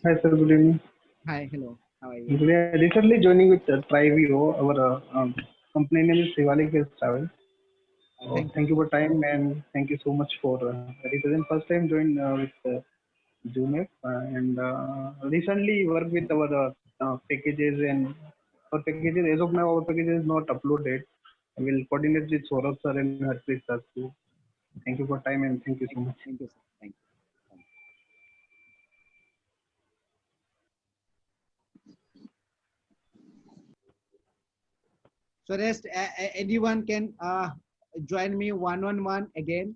Hi sir, good evening. Hi, hello, how are you? We are recently joining with Trivio. Our company name is Shivalik Travel. Thank you for time and thank you so much for represent. First time joined with Zoom and recently worked with our packages and for packages. As of now, our package is not uploaded. I will coordinate with Saurabh sir and Harpreet sir to Thank you for time and thank you so much. Thank you, sir. Thank you. So rest, anyone can join me one-on-one again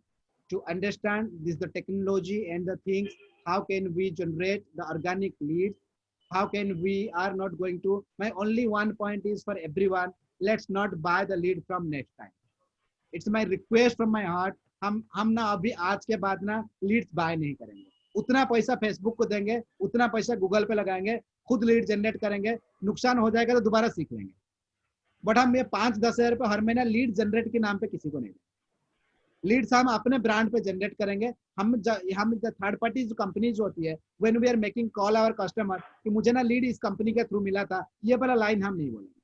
to understand this the technology and the things. How can we generate the organic leads? How can we are not going to? My only one point is for everyone. Let's not buy the lead from next time. It's my request from my heart. हम ना अभी आज के बाद ना leads by नहीं करेंगे. उतना पैसा फेसबुक को देंगे, उतना पैसा गूगल पे लगाएंगे, खुद लीड जनरेट करेंगे. नुकसान हो जाएगा तो दोबारा सीख लेंगे. बट हम ये 5-10 हजार रुपये हर महीना लीड जनरेट के नाम पे किसी को नहीं देंगे. लीड्स हम अपने ब्रांड पे जनरेट करेंगे. हम थर्ड पार्टी जो कंपनी जो होती है, when we are making call our customer कि मुझे ना लीड इस कंपनी के थ्रू मिला था, ये वाला लाइन हम नहीं बोलेंगे.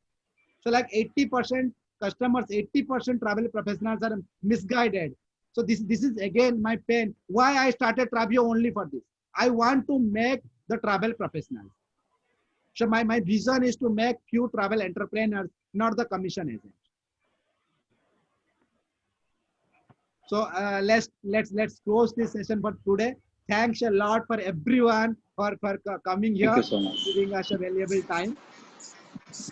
So like 80% customers, 80% travel professionals are misguided. So this is again my pain. Why I started Travio only for this. I want to make the travel professionals. So my vision is to make few travel entrepreneurs, not the commission agents. So let's close this session for today. Thanks a lot for everyone for coming here, Thank you so much. giving us a valuable time.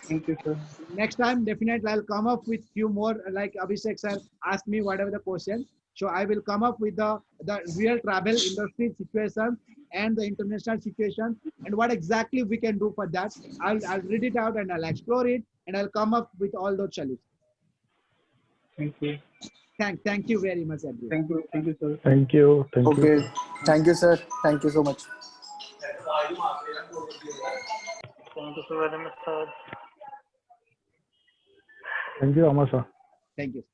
Thank you, sir. Next time, definitely I'll come up with few more, like Abhishek sir asked me whatever the question. So I will come up with the real travel industry situation and the international situation and what exactly we can do for that. I'll read it out and I'll explore it and I'll come up with all those solutions. Thank you. Thank you very much, everyone. Thank you, sir. Thank you. Thank you. Okay. Thank you, sir. Thank you so much. Thank you so very much, sir. Thank you, Amasa. Thank you.